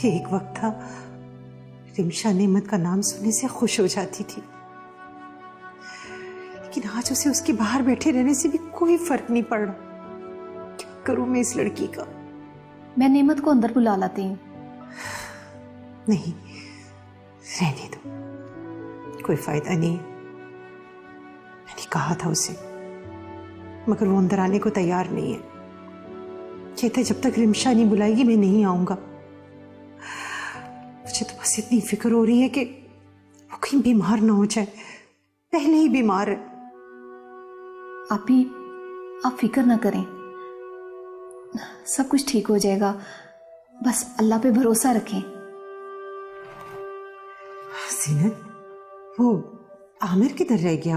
एक वक्त था रिमशा नेमत का नाम सुनने से खुश हो जाती थी, लेकिन आज उसे उसके बाहर बैठे रहने से भी कोई फर्क नहीं पड़ रहा। क्या करूं मैं इस लड़की का? मैं नेमत को अंदर बुला लाती हूँ। नहीं, रहने दो, कोई फायदा नहीं। मैंने कहा था उसे, मगर वो अंदर आने को तैयार नहीं है। कहते जब तक रिमशा नहीं बुलाएगी मैं नहीं आऊंगा। मुझे तो बस इतनी फिक्र हो रही है कि वो कहीं बीमार ना हो जाए, पहले ही बीमार है। आप फिक्र ना करें, सब कुछ ठीक हो जाएगा, बस अल्लाह पे भरोसा रखें। सीनत, वो आमिर किधर रह गया?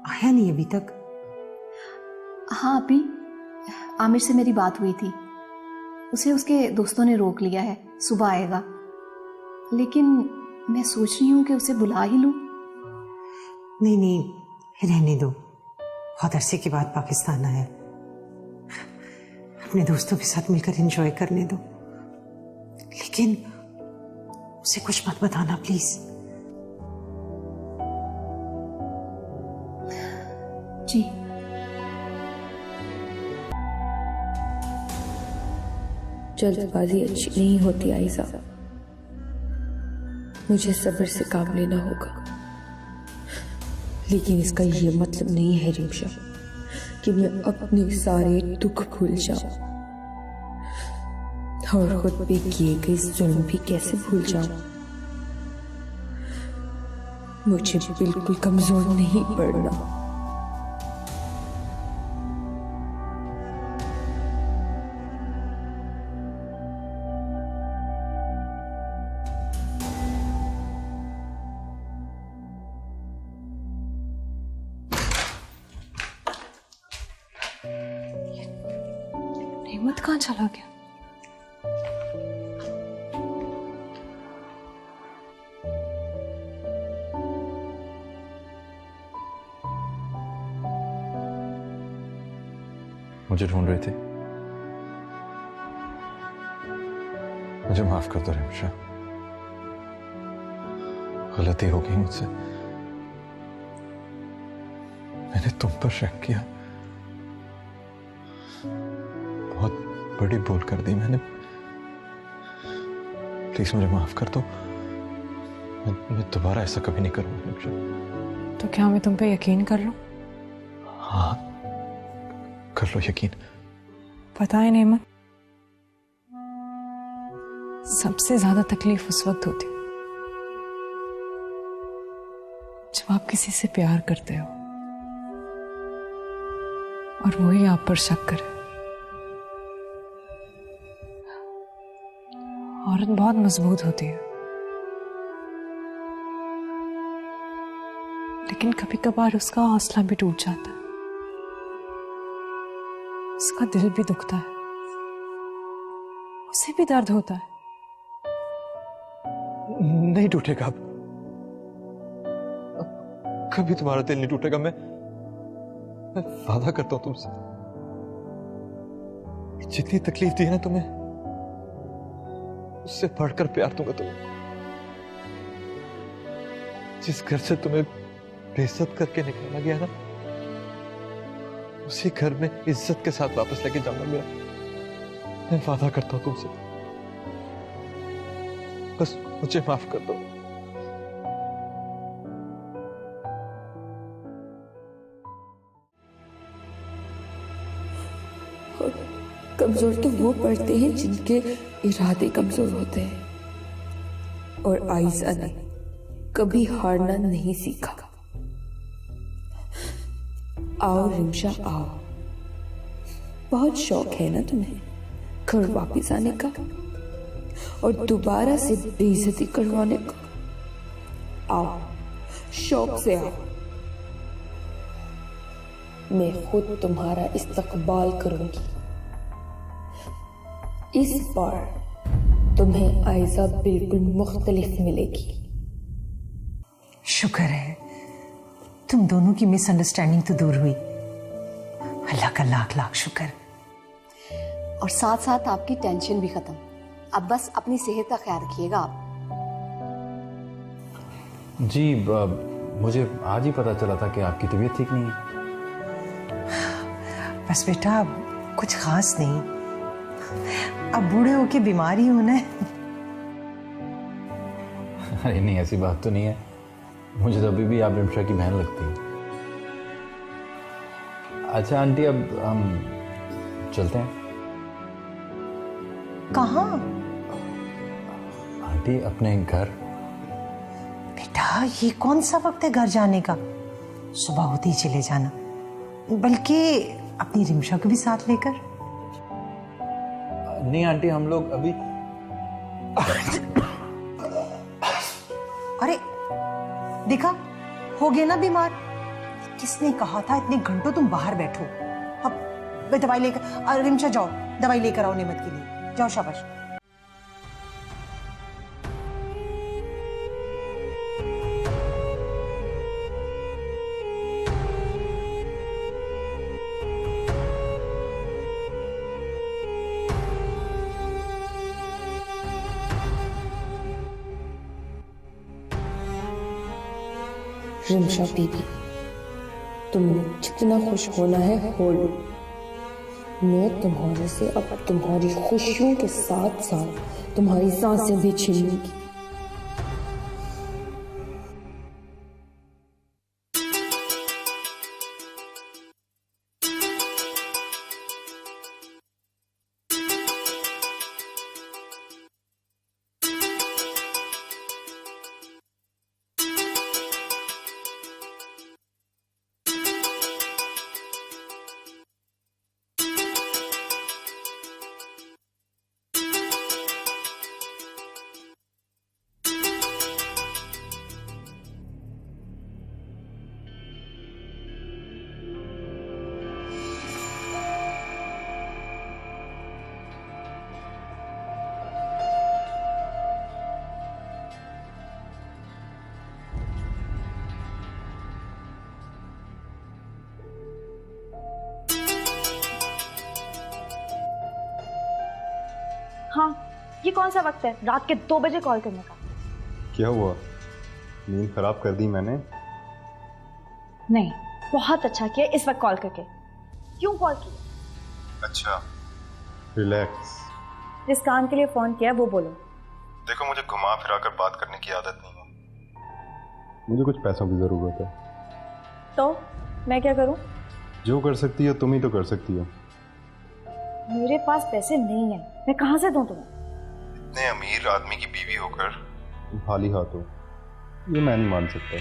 आया नहीं अभी तक? हाँ अभी आमिर से मेरी बात हुई थी, उसे उसके दोस्तों ने रोक लिया है, सुबह आएगा। लेकिन मैं सोच रही हूँ कि उसे बुला ही लूँ। नहीं नहीं, रहने दो, बहुत अरसे के बाद पाकिस्तान आया, अपने दोस्तों के साथ मिलकर एंजॉय करने दो। लेकिन उसे कुछ मत बताना प्लीज। जी। जल्दबाजी अच्छी नहीं होती आयशा, मुझे सब्र से काम लेना होगा। लेकिन इसका ये मतलब नहीं है रिमशा कि मैं अपने सारे दुख भूल जाऊं और खुद पे किए गए जुल्म भी कैसे भूल जाऊं। मुझे बिल्कुल कमजोर नहीं पड़ना। नेमत कहाँ चला गया? मुझे ढूंढ रही थी? मुझे माफ कर दो रिमशा, गलती हो गई मुझसे। मैंने तुम पर शक किया, बहुत बड़ी भूल कर दी मैंने। प्लीज मुझे माफ कर दो, मैं दोबारा ऐसा कभी नहीं करूंगा रिमशा। तो क्या मैं तुम पे यकीन कर लूं? हाँ कर लो यकीन। पता है नेमत, सबसे ज्यादा तकलीफ उस वक्त होती जब आप किसी से प्यार करते हो और वही आप पर शक करे। औरत बहुत मजबूत होती है, लेकिन कभी कभार उसका हौसला भी टूट जाता है, उसका दिल भी दुखता है, उसे भी दर्द होता है। नहीं टूटेगा अब कभी तुम्हारा दिल नहीं टूटेगा। मैं वादा करता हूं तुमसे, जितनी तकलीफ दी है ना तुम्हें, उससे बढ़कर प्यार दूंगा तुम्हें। जिस घर से तुम्हें बेइज्जत करके निकाला गया ना, उसी घर में इज्जत के साथ वापस लेके जाऊंगा मेरा। मैं वादा करता हूं तुमसे, बस मुझे माफ कर दो। कमजोर तो वो पड़ते हैं जिनके इरादे कमजोर होते हैं, और आयशा ने कभी हारना नहीं सीखा। आओ रिमशा आओ, बहुत शौक है ना तुम्हें घर वापिस आने का और दोबारा से बेइज्जती करवाने का। आओ शौक से आओ, मैं खुद तुम्हारा इस्तकबाल करूंगी। इस बार तुम्हें आयशा बिल्कुल मुख्तलिफ मिलेगी। शुक्र है तुम दोनों की मिसअंडरस्टैंडिंग तो दूर हुई, अल्लाह का लाख लाख शुक्र। और साथ साथ आपकी टेंशन भी खत्म। अब बस अपनी सेहत का ख्याल रखिएगा आप। जी मुझे आज ही पता चला था कि आपकी तबीयत ठीक नहीं है। बस बेटा अब कुछ खास नहीं, अब बूढ़े होके बीमार ही होना है। अरे नहीं, ऐसी बात तो नहीं है, मुझे तो अभी भी आप रिमशा की बहन लगती है। अच्छा आंटी, अब हम चलते हैं। कहाँ? आंटी अपने घर। बेटा ये कौन सा वक्त है घर जाने का? सुबह होते ही चले जाना, बल्कि अपनी रिमशा को भी साथ लेकर। नहीं आंटी, हम लोग अभी अरे देखा, हो गए ना बीमार। किसने कहा था इतने घंटों तुम बाहर बैठो? अब दवाई लेकर, रिमशा जाओ दवाई लेकर आओ नेमत के लिए, जाओ शाबाश। रिमशा बीबी, तुमने जितना खुश होना है हो लो। मैं तुम्हारे से अब तुम्हारी खुशियों के साथ साथ तुम्हारी सांसें भी छीन लूंगी। हाँ, ये कौन सा वक्त है रात के 2 बजे कॉल करने का? क्या हुआ, नींद खराब कर दी मैंने? नहीं, बहुत अच्छा किया इस वक्त कॉल करके। क्यों कॉल किया? अच्छा, रिलैक्स। जिस काम के लिए फोन किया वो बोलो। देखो, मुझे घुमा फिरा कर बात करने की आदत नहीं है, मुझे कुछ पैसों की जरूरत है। तो मैं क्या करूं? जो कर सकती हो तुम ही तो कर सकती हो। मेरे पास पैसे नहीं है, मैं कहां से दूं तुम्हें? इतने अमीर आदमी की बीवी होकर तुम खाली हाथ हो, ये मैं नहीं मान सकता।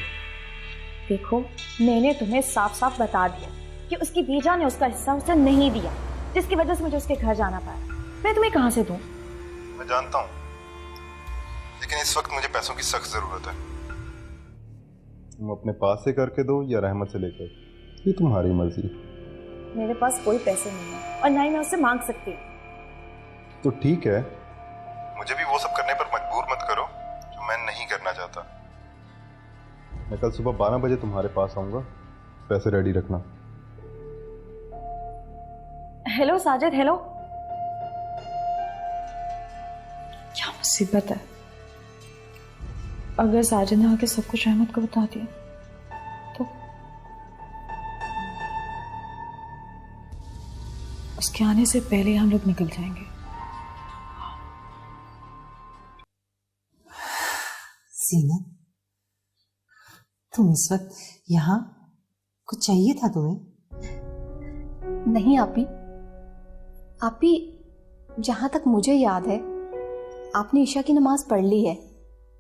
देखो, मैंने तुम्हें साफ साफ बता दिया कि उसकी बीजा ने उसका हिस्सा उसे नहीं दिया, जिसकी वजह से मुझे उसके घर जाना पड़ा। मैं तुम्हें कहां से दूं? मैं जानता हूँ, लेकिन इस वक्त मुझे पैसों की सख्त जरूरत है। तुम अपने पास से करके दो या रहमत से लेकर, ये तुम्हारी मर्जी। मेरे पास कोई पैसे नहीं है और ना ही मैं उससे मांग सकती हूँ। तो ठीक है, मुझे भी वो सब करने पर मजबूर मत करो जो मैं नहीं करना चाहता। मैं कल सुबह 12 बजे तुम्हारे पास आऊंगा, पैसे रेडी रखना। Hello Sajid, hello. क्या मुसीबत है? अगर साजिद ने आके सब कुछ रहमत को बता दिया तो उसके आने से पहले हम लोग निकल जाएंगे। सीनत, तुम इस वक्त यहाँ, कुछ चाहिए था तुम्हें? नहीं आपी, जहां तक मुझे याद है आपने ईशा की नमाज पढ़ ली है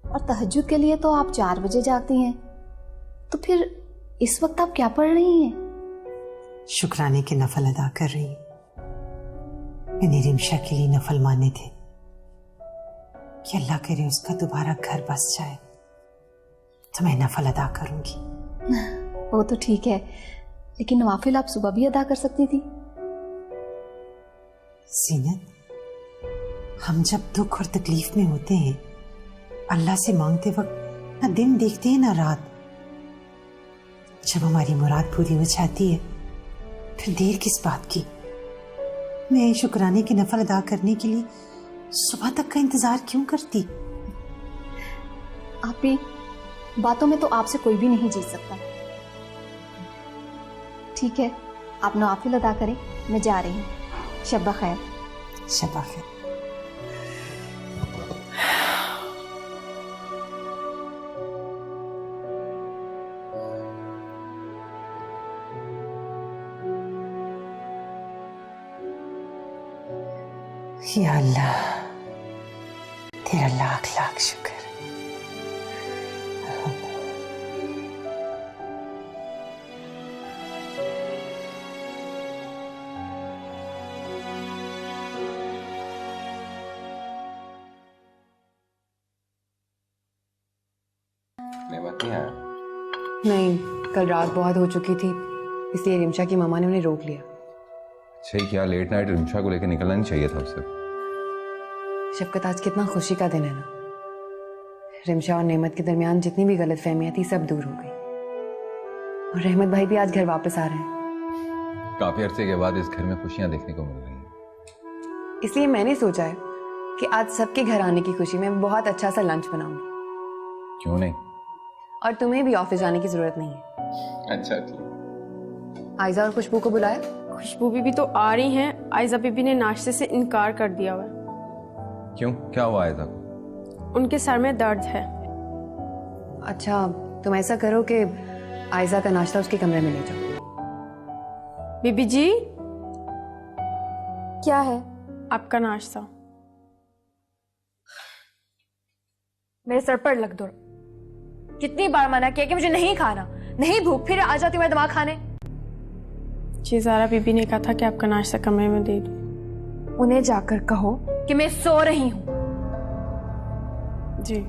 और तहज्जुद के लिए तो आप 4 बजे जागती हैं, तो फिर इस वक्त आप क्या पढ़ रही हैं? शुक्राने के नफल अदा कर रही हूँ। मैंने रिमशा के लिए नफल माने थे कि अल्लाह करे उसका दोबारा घर बस जाए, तो मैं नफल अदा करूंगी। वो तो ठीक है, लेकिन नवाफिल आप सुबह भी अदा कर सकती थी। सीनत, हम जब दुख और तकलीफ में होते हैं, अल्लाह से मांगते वक्त ना दिन देखते हैं ना रात। जब हमारी मुराद पूरी हो जाती है, फिर देर किस बात की? मैं शुक्राने के नफल अदा करने के लिए सुबह तक का इंतजार क्यों करती? आप भी बातों में तो आपसे कोई भी नहीं जीत सकता। ठीक है, आप नवाफिल अदा करें, मैं जा रही हूँ। शब्बा खैर। शब्बा खैर। या अल्लाह, तेरा लाख लाख शुक्र। नेमत नहीं आया? नहीं, कल रात बहुत हो चुकी थी, इसलिए रिमशा की मामा ने उन्हें रोक लिया। अच्छा ही क्या, लेट नाइट रिमशा को लेकर निकलना नहीं चाहिए था उसे। शफकत, आज कितना खुशी का दिन है ना। रिमशा और नेमत के दरमियान जितनी भी गलतफहमियां थी सब दूर हो गई, और रहमत भाई भी आज घर वापस आ रहे हैं। काफी अरसे के बाद इस घर में खुशियां देखने को मिल रही हैं। इसलिए मैंने सोचा है कि आज सबके घर आने की खुशी में बहुत अच्छा सा लंच बनाऊंगी। क्यों नहीं? और तुम्हें भी ऑफिस जाने की जरूरत नहीं है। अच्छा ठीक। आयजा और खुशबू को बुलाया? खुशबू बीबी तो आ रही हैं, आयजा बीबी ने नाश्ते से इनकार कर दिया हुआ है। क्यों, क्या हुआ आयजा को? उनके सर में दर्द है। अच्छा, तुम ऐसा करो कि आयजा का नाश्ता उसके कमरे में ले जाओ। बीबी जी, क्या है? आपका नाश्ता। मेरे सर पर लग दो। कितनी बार मना किया कि मुझे नहीं खाना, नहीं भूख, फिर आ जाती मैं दिमाग खाने। जी ज़ारा बीबी ने कहा था कि आपका नाश्ता कमरे में दे दूं। उन्हें जाकर कहो कि मैं सो रही हूं। जी।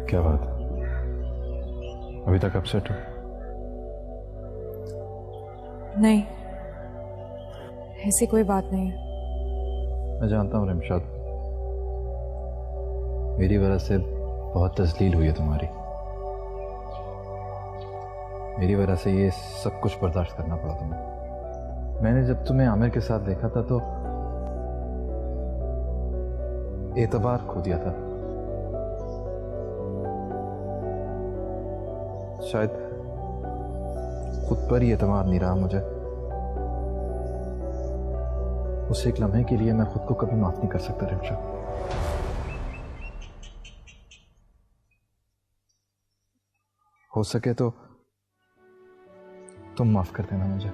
क्या बात है, अभी तक अपसेट हो? नहीं, ऐसी कोई बात नहीं है। मैं जानता हूँ रिमशाद, मेरी वजह से बहुत तजलील हुई है तुम्हारी। मेरी वजह से ये सब कुछ बर्दाश्त करना पड़ा तुम्हें। मैंने जब तुम्हें आमिर के साथ देखा था तो एतबार खो दिया था। शायद खुद पर ही एतमाद नहीं रहा मुझे। उस एक लम्हे के लिए मैं खुद को कभी माफ नहीं कर सकता रिमशा। हो सके तो तुम माफ कर देना मुझे।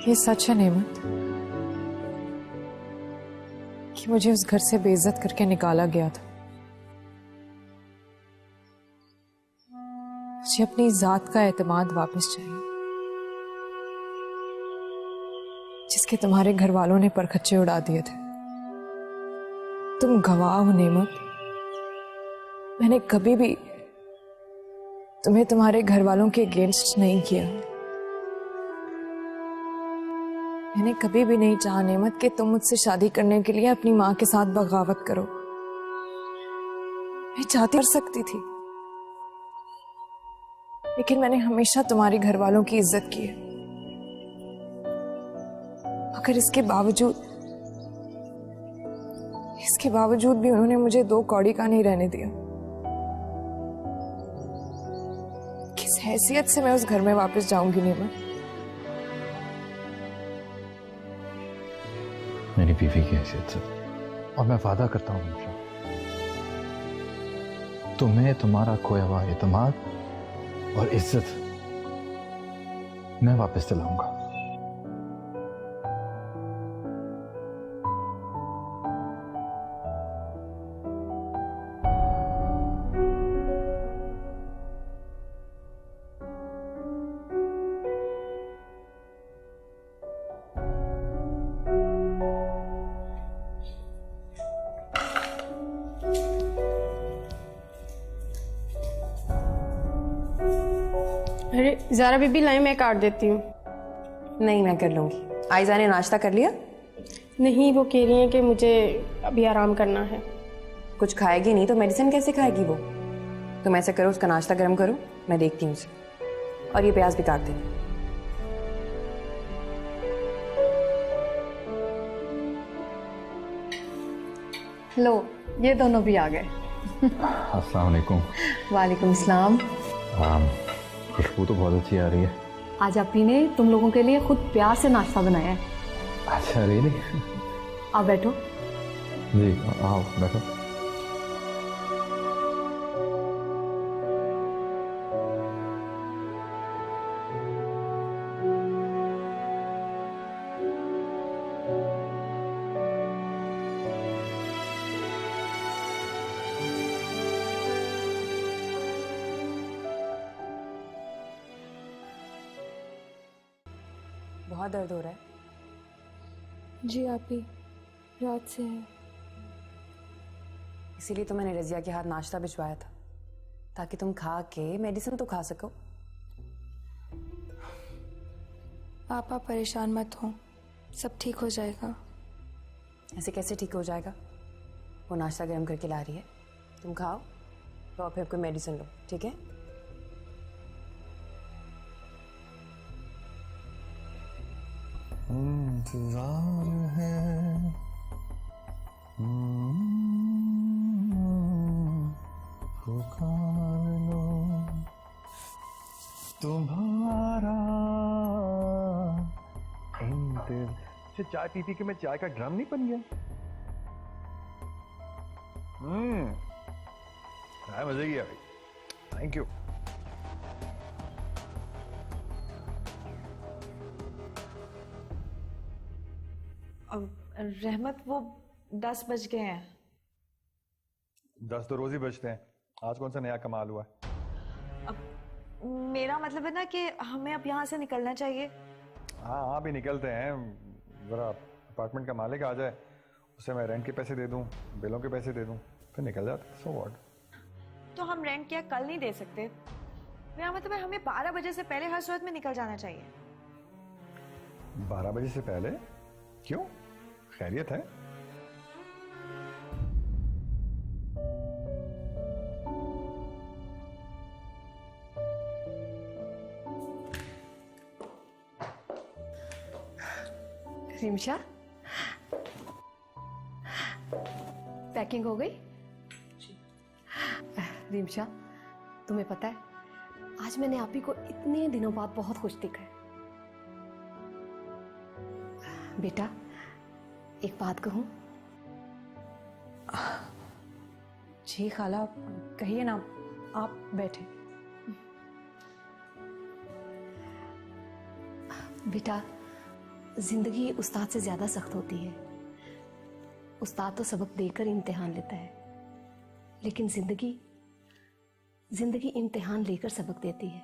ये सच है नेमत कि मुझे उस घर से बेइज्जत करके निकाला गया था। मुझे अपनी जात का एतमाद वापस चाहिए, जिसके तुम्हारे घर वालों ने परखच्चे उड़ा दिए थे। तुम गवाह हो नेमत, मैंने कभी भी तुम्हें तुम्हारे घर वालों के अगेंस्ट नहीं किया। मैंने कभी भी नहीं चाहा नेमत कि तुम मुझसे शादी करने के लिए अपनी माँ के साथ बगावत करो। मैं चाहती कर सकती थी, लेकिन मैंने हमेशा तुम्हारे घर वालों की इज्जत की है। मगर इसके बावजूद भी उन्होंने मुझे दो कौड़ी का नहीं रहने दिया। किस हैसियत से मैं उस घर में वापस जाऊंगी नेमा? मेरी बीवी की हैसियत से। और मैं वादा करता हूँ रिमशा, तुम्हें तुम्हारा खोया हुआ एतमाद और इज्जत मैं वापस दिलाऊंगा। अरे ज़ारा बीबी लाई, मैं काट देती हूँ। नहीं, मैं कर लूँगी। आयजा ने नाश्ता कर लिया? नहीं, वो कह रही हैं कि मुझे अभी आराम करना है। कुछ खाएगी नहीं तो मेडिसिन कैसे खाएगी वो? तुम ऐसे करो, उसका नाश्ता गर्म करो, मैं देखती हूँ उसे। और ये प्याज भी काट देना। लो, ये दोनों भी आ गए। अस्सलाम वालेकुम। वालेकुम सलाम। खुशबू तो बहुत अच्छी आ रही है। आज अपी ने तुम लोगों के लिए खुद प्यार से नाश्ता बनाया है। अच्छा, रियली? आप बैठो। जी, आओ बैठो। बहुत दर्द हो रहा है? जी आप ही, रात से है। इसीलिए तो मैंने रजिया के हाथ नाश्ता भिजवाया था, ताकि तुम खा के मेडिसिन तो खा सको। आप परेशान मत हो, सब ठीक हो जाएगा। ऐसे कैसे ठीक हो जाएगा? वो नाश्ता गर्म करके ला रही है, तुम खाओ तो फिर कोई मेडिसिन लो, ठीक है? इंतजार है पुकार लो तुम्हारा इंतजार। चाय पी पी के मैं चाय का ड्रम नहीं बन गया। चाय मजे की है भाई, थैंक यू। रहमत, वो 10 बज गए हैं। 10 तो रोज ही बजते हैं, आज कौन सा नया कमाल हुआ है? अब मेरा मतलब है ना कि हमें अब यहाँ से निकलना चाहिए। हाँ, भी निकलते हैं। जरा अपार्टमेंट का मालिक आ जाए, उसे मैं रेंट के पैसे दे दूं, बिलों के पैसे दे दूं, फिर निकल जाते। So what? तो हम रेंट क्या कल नहीं दे सकते? मेरा मतलब है हमें 12 बजे से पहले हर सूरत में निकल जाना चाहिए। 12 बजे से पहले? क्यों, खैरियत है? रिमशा, पैकिंग हो गई? रिमशा, तुम्हें पता है आज मैंने आप ही को इतने दिनों बाद बहुत खुश देखा है। बेटा, एक बात कहूं? जी खाला, कहिए ना, आप बैठे। बेटा, जिंदगी उस्ताद से ज्यादा सख्त होती है। उस्ताद तो सबक देकर इम्तिहान लेता है, लेकिन जिंदगी इम्तिहान लेकर सबक देती है।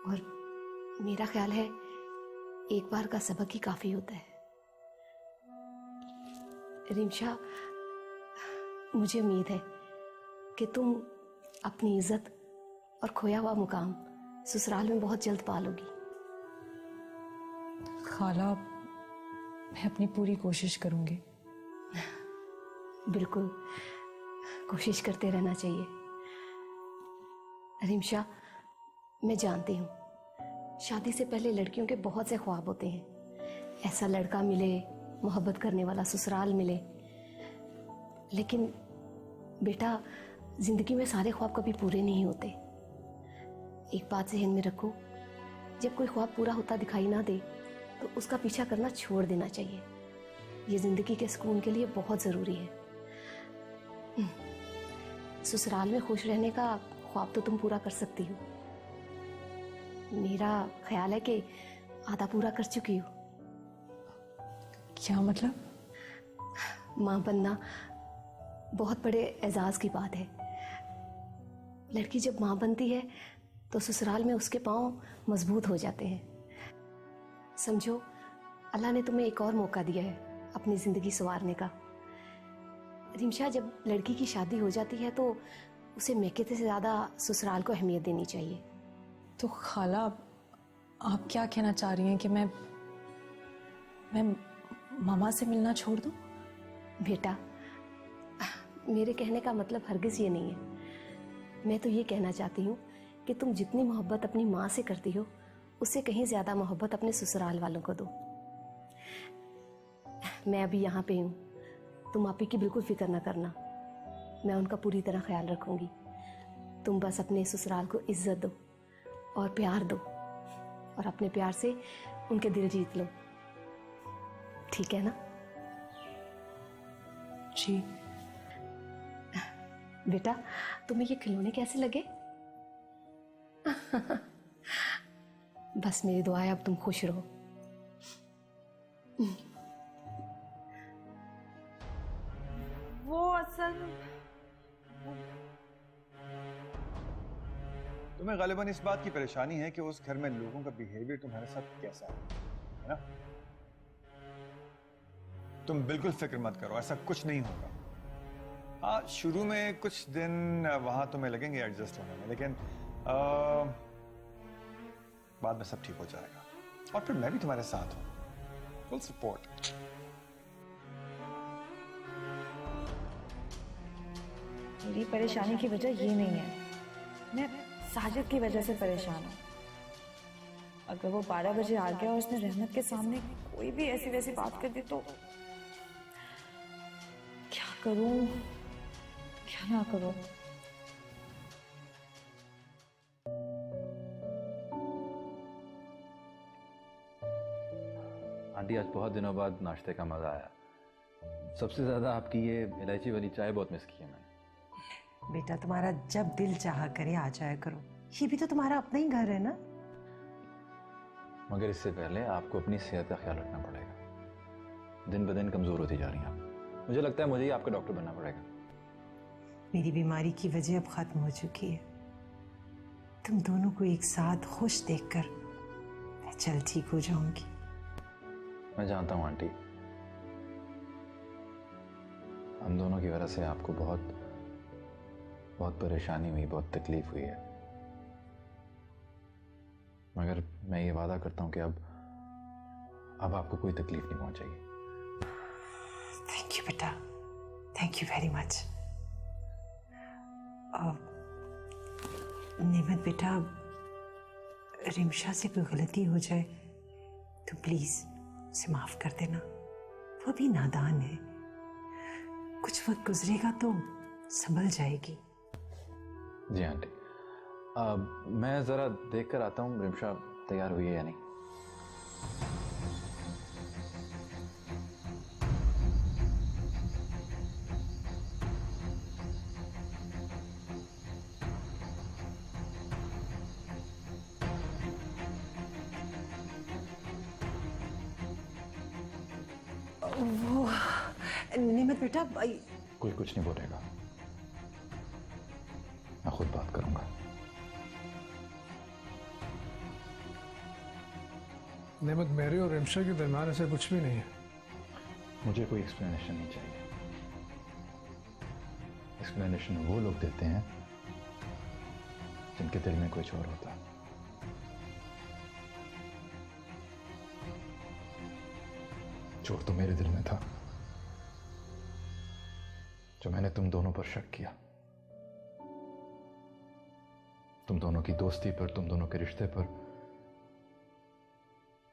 और मेरा ख्याल है एक बार का सबक ही काफी होता है। रिमशा, मुझे उम्मीद है कि तुम अपनी इज्जत और खोया हुआ मुकाम ससुराल में बहुत जल्द पालोगी। खाला, मैं अपनी पूरी कोशिश करूंगी। बिल्कुल, कोशिश करते रहना चाहिए। रिमशा, मैं जानती हूँ शादी से पहले लड़कियों के बहुत से ख्वाब होते हैं। ऐसा लड़का मिले, मोहब्बत करने वाला ससुराल मिले। लेकिन बेटा, जिंदगी में सारे ख्वाब कभी पूरे नहीं होते। एक बात ज़हन में रखो, जब कोई ख्वाब पूरा होता दिखाई ना दे तो उसका पीछा करना छोड़ देना चाहिए। ये जिंदगी के सुकून के लिए बहुत ज़रूरी है। ससुराल में खुश रहने का ख्वाब तो तुम पूरा कर सकती हो। मेरा ख्याल है कि आधा पूरा कर चुकी हो। क्या मतलब? माँ बनना बहुत बड़े एजाज़ की बात है। लड़की जब माँ बनती है तो ससुराल में उसके पाँव मजबूत हो जाते हैं। समझो, अल्लाह ने तुम्हें एक और मौका दिया है अपनी ज़िंदगी संवारने का। रिमशा, जब लड़की की शादी हो जाती है तो उसे मैके से ज़्यादा ससुराल को अहमियत देनी चाहिए। तो खाला आप क्या कहना चाह रही हैं कि मैं मामा से मिलना छोड़ दूं? बेटा, मेरे कहने का मतलब हरगिज ये नहीं है। मैं तो ये कहना चाहती हूँ कि तुम जितनी मोहब्बत अपनी माँ से करती हो, उससे कहीं ज्यादा मोहब्बत अपने ससुराल वालों को दो। मैं अभी यहाँ पे हूँ, तुम आपी की बिल्कुल फिक्र ना करना, मैं उनका पूरी तरह ख्याल रखूंगी। तुम बस अपने ससुराल को इज्जत दो और प्यार दो, और अपने प्यार से उनके दिल जीत लो, ठीक है ना? जी। बेटा, तुम्हें ये खिलौने कैसे लगे? बस मेरी दुआ है अब तुम खुश रहो। वो असल तुम्हें गालिबन इस बात की परेशानी है कि उस घर में लोगों का बिहेवियर तुम्हारे साथ कैसा है ना? तुम बिल्कुल फिक्र मत करो, ऐसा कुछ नहीं होगा। हाँ, शुरू में कुछ दिन वहां तुम्हें लगेंगे एडजस्ट होने में, लेकिन बाद में सब ठीक हो जाएगा। और फिर मैं भी तुम्हारे साथ हूं, फुल सपोर्ट। मेरी परेशानी की वजह ये नहीं है, मैं साजिद की वजह से परेशान हूँ। अगर वो 12 बजे आ गया और उसने रहमत के सामने कोई भी ऐसी वैसी बात कर दी तो क्या करूं, क्या ना करूं? आंटी, आज बहुत दिनों बाद नाश्ते का मजा आया। सबसे ज्यादा आपकी ये इलायची वाली चाय बहुत मिस की है मैंने। बेटा, तुम्हारा जब दिल चाहा करे आ जाया करो, ये भी तो तुम्हारा अपना ही घर है ना। मगर इससे पहले आपको अपनी सेहत का ख्याल रखना पड़ेगा। दिन ब दिन कमजोर होती जा रही हैं आप। मुझे लगता है मुझे ही आपका डॉक्टर बनना पड़ेगा। मेरी बीमारी की वजह अब खत्म हो चुकी है। तुम दोनों को एक साथ खुश देखकर मैं जल्द ठीक हो जाऊंगी। मैं जानता हूं आंटी, हम दोनों की वजह से आपको बहुत परेशानी हुई, बहुत तकलीफ हुई है। मगर मैं ये वादा करता हूं कि अब आपको कोई तकलीफ नहीं पहुंचेगी। थैंक यू बेटा, थैंक यू वेरी मच। नेमत बेटा, रिमशा से कोई गलती हो जाए तो प्लीज उसे माफ कर देना। वो भी नादान है, कुछ वक्त गुजरेगा तो संभल जाएगी। जी आंटी, मैं जरा देख कर आता हूँ रिमशा तैयार हुई है या नहीं। वो नेमत बेटा, कोई कुछ नहीं बोलेगा, मैं खुद बात करूंगा। नेमत, मेरे और रिमशा के दरमियान ऐसा कुछ भी नहीं है। मुझे कोई एक्सप्लेनेशन नहीं चाहिए। एक्सप्लेनेशन वो लोग देते हैं जिनके दिल में कुछ और होता है। चोट तो मेरे दिल में था, जो मैंने तुम दोनों पर शक किया, तुम दोनों की दोस्ती पर, तुम दोनों के रिश्ते पर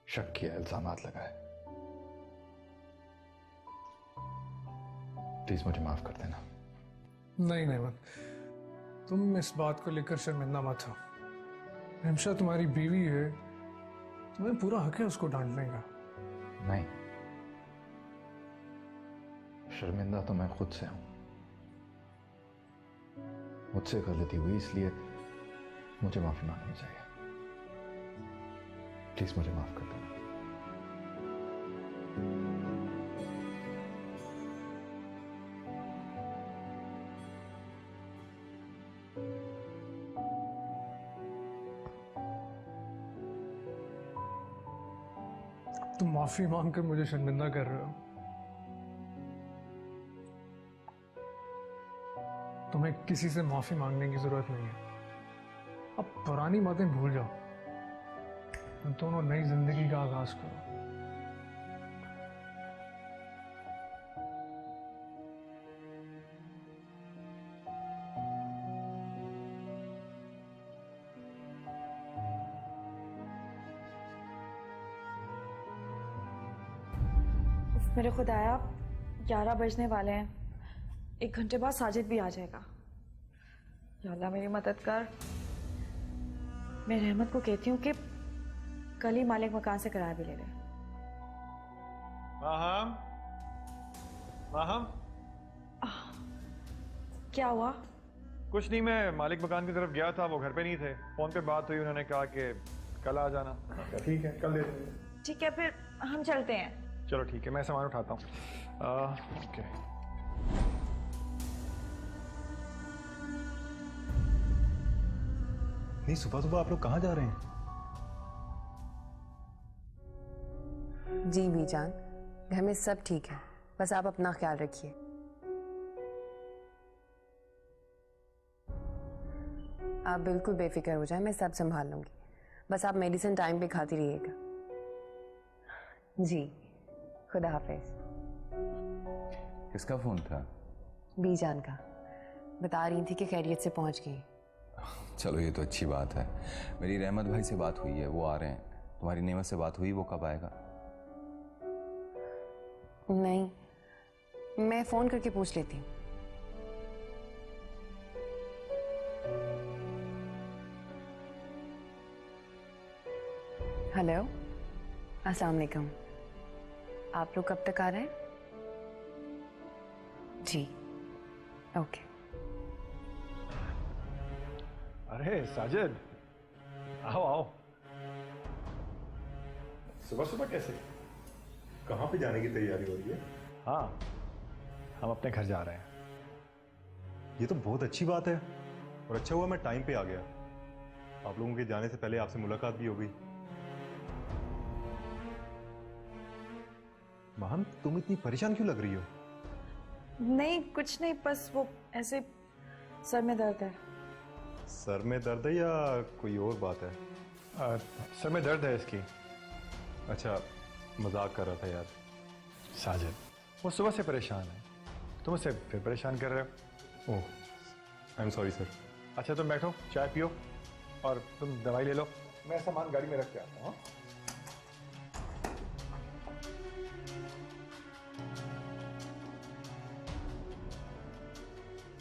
शक किया, इल्जामात लगाए। प्लीज मुझे माफ कर देना। नहीं नेमत, तुम इस बात को लेकर शर्मिंदा मत हो। रिमशा तुम्हारी बीवी है, तुम्हें पूरा हक है उसको डांटने का। नहीं, शर्मिंदा तो मैं खुद से हूं। मुझसे गलती हुई, इसलिए मुझे माफी मांगनी चाहिए। प्लीज मुझे माफ कर देना। तुम माफी मांगकर मुझे शर्मिंदा कर रहे हो। तुम्हें किसी से माफी मांगने की जरूरत नहीं है। अब पुरानी बातें भूल जाओ, तुम दोनों नई जिंदगी का आगाज करो। मेरे खुदाया 11 बजने वाले हैं, 1 घंटे बाद साजिद भी आ जाएगा। या अल्लाह मेरी मदद कर। मैं रहमत को कहती हूँ कि कल ही मालिक मकान से किराया भी ले ले। माहम, माहम, क्या हुआ? कुछ नहीं, मैं मालिक मकान की तरफ गया था, वो घर पे नहीं थे। फोन पे बात हुई, उन्होंने कहा कि कल आ जाना। ठीक है, कल दे देंगे। ठीक है, फिर हम चलते हैं। चलो ठीक है, मैं सामान उठाता हूँ। ओके। नहीं, सुबह सुबह आप लोग कहाँ जा रहे हैं? जी बीजान, घर में सब ठीक है, बस आप अपना ख्याल रखिए। आप बिल्कुल बेफिक्र हो जाएं, मैं सब संभाल लूंगी। बस आप मेडिसिन टाइम पे खाती रहिएगा। जी, खुदा हाफिज। किसका फोन था? बीजान का, बता रही थी कि खैरियत से पहुंच गई। चलो ये तो अच्छी बात है। मेरी रहमत भाई से बात हुई है, वो आ रहे हैं। तुम्हारी नेमत से बात हुई, वो कब आएगा? नहीं, मैं फोन करके पूछ लेती हूँ। हेलो, अस्सलाम वालेकुम। आप लोग कब तक आ रहे हैं? जी, ओके। अरे साजिद, आओ आओ। सुबह सुबह कैसे? कहाँ पे जाने की तैयारी हो रही है? हाँ, हम अपने घर जा रहे हैं। ये तो बहुत अच्छी बात है, और अच्छा हुआ मैं टाइम पे आ गया। आप लोगों के जाने से पहले आपसे मुलाकात भी हो गई। महम, तुम इतनी परेशान क्यों लग रही हो? नहीं, कुछ नहीं, बस वो ऐसे सर में दर्द है। सर में दर्द है या कोई और बात है? सर में दर्द है इसकी। अच्छा, मजाक कर रहा था यार। साजिद, वो सुबह से परेशान है, तुम उसे फिर परेशान कर रहे हो। ओह, आई एम सॉरी सर। अच्छा तुम बैठो, चाय पियो और तुम दवाई ले लो। मैं सामान गाड़ी में रख के आता हूँ।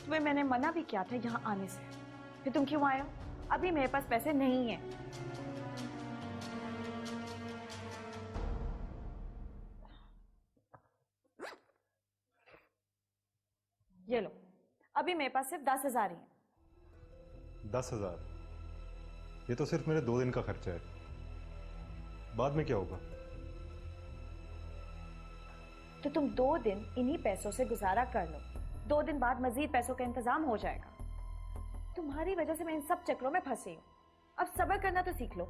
तुम्हें मैंने मना भी किया था यहाँ आने से, फिर तुम क्यों आए हो? अभी मेरे पास पैसे नहीं है। ये लो, अभी मेरे पास सिर्फ 10,000 ही है। 10,000? ये तो सिर्फ मेरे 2 दिन का खर्चा है, बाद में क्या होगा? तो तुम 2 दिन इन्हीं पैसों से गुजारा कर लो, 2 दिन बाद मजीद पैसों का इंतजाम हो जाएगा। तुम्हारी वजह से मैं इन सब चक्रों में फंसी हूँ, अब सब्र करना तो सीख लो।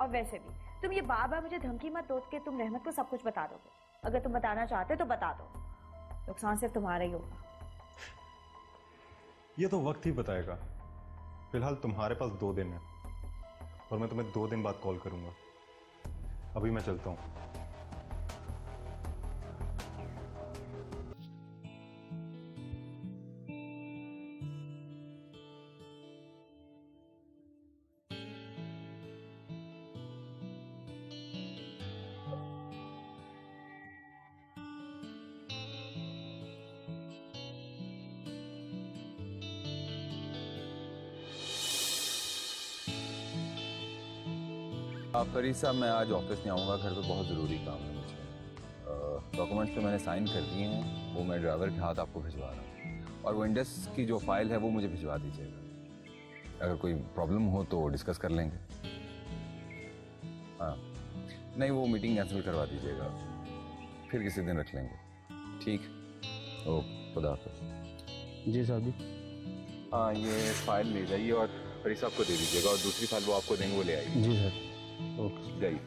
और वैसे भी तुम ये बार बार मुझे धमकी मत दो कि तुम रहमत को सब कुछ बता दोगे। अगर तुम बताना चाहते तो बता दो, नुकसान सिर्फ तुम्हारा ही होगा। ये तो वक्त ही बताएगा। फिलहाल तुम्हारे पास 2 दिन है, और मैं तुम्हें 2 दिन बाद कॉल करूंगा। अभी मैं चलता हूँ। फरीद साहब, मैं आज ऑफिस नहीं आऊँगा, घर पे बहुत ज़रूरी काम है मुझे। डॉक्यूमेंट्स तो मैंने साइन कर दिए हैं, वो मैं ड्राइवर के हाथ आपको भिजवा रहा हूँ। और वो इंडस की जो फाइल है वो मुझे भिजवा दीजिएगा। अगर कोई प्रॉब्लम हो तो डिस्कस कर लेंगे। हाँ, नहीं वो मीटिंग कैंसिल करवा दीजिएगा, फिर किसी दिन रख लेंगे। ठीक, ओके, खुदा हाफिज़। जी साहब जी। हाँ, ये फाइल ले जाइए और फरीद साहब को दे दीजिएगा, और दूसरी फाइल वो आपको देंगे, वो ले आइए। जी सर। ओके, जाइए।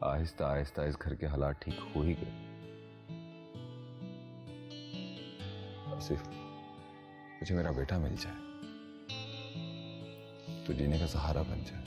आहिस्ता आहिस्ता इस घर के हालात ठीक हो ही गए। सिर्फ मुझे मेरा बेटा मिल जाए तो जीने का सहारा बन जाए।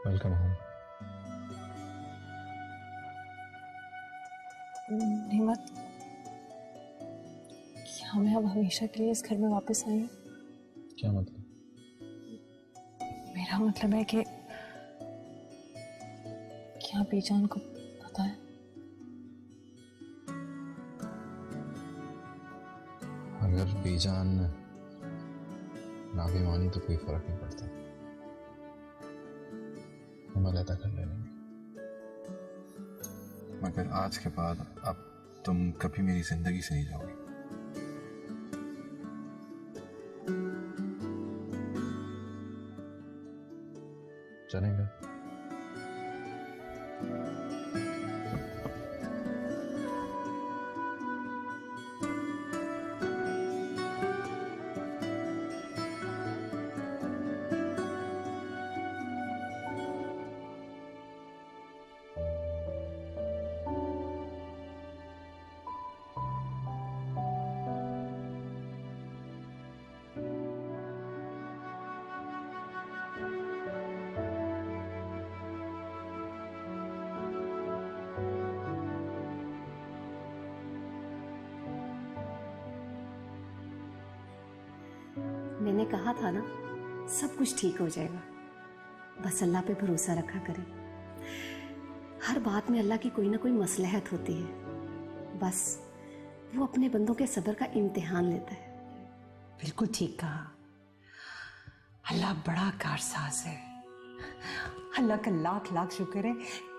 Welcome home. नेमत, क्या मैं अब हमेशा के लिए इस घर में वापस आई हूँ? क्या मतलब? मेरा मतलब है कि क्या बेजान को पता है? अगर बेजान ना भी मानी तो कोई फर्क नहीं पड़ता, हम अलग कर लेंगे। मगर आज के बाद अब तुम कभी मेरी जिंदगी से नहीं जाओगी। चलेंगे? मैंने कहा था ना, सब कुछ ठीक हो जाएगा। बस अल्लाह पे भरोसा रखा करें। हर बात में अल्लाह की कोई ना कोई मसलहत होती है। बस वो अपने बंदों के सब्र का इम्तिहान लेता है। बिल्कुल ठीक कहा। अल्लाह बड़ा कारसाज है। अल्लाह का लाख लाख शुक्र है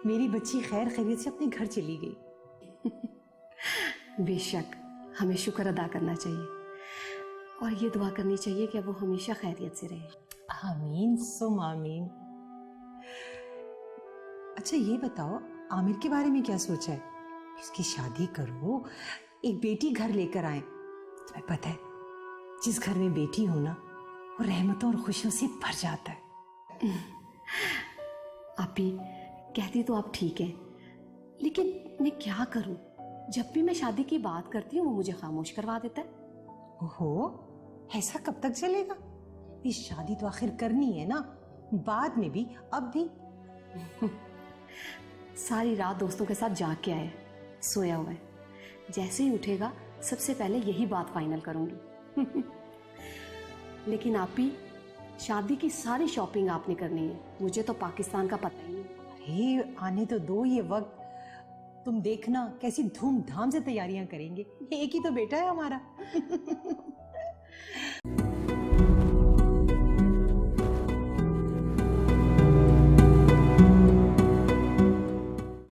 मेरी बच्ची खैर खैरियत से अपने घर चली गई। बेशक हमें शुक्र अदा करना चाहिए और ये दुआ करनी चाहिए कि वो हमेशा खैरियत से रहे। आमीन सुम आमीन। अच्छा ये बताओ, आमिर के बारे में क्या सोचा है? उसकी शादी करो, एक बेटी घर लेकर आए। तुम्हें पता है जिस घर में बेटी हो ना, वो रहमतों और खुशियों से भर जाता है। आप भी कहती तो आप ठीक है, लेकिन मैं क्या करूं? जब भी मैं शादी की बात करती हूँ वो मुझे खामोश करवा देता है। ओहो, ऐसा कब तक चलेगा? ये शादी तो आखिर करनी है ना, बाद में भी अब भी। सारी रात दोस्तों के साथ जाग के आया, सोया हुआ है। जैसे ही उठेगा सबसे पहले यही बात फाइनल करूंगी। लेकिन आप भी शादी की सारी शॉपिंग आपने करनी है, मुझे तो पाकिस्तान का पता ही नहीं। अरे आने तो दो ये वक्त, तुम देखना कैसी धूमधाम से तैयारियां करेंगे। एक ही तो बेटा है हमारा।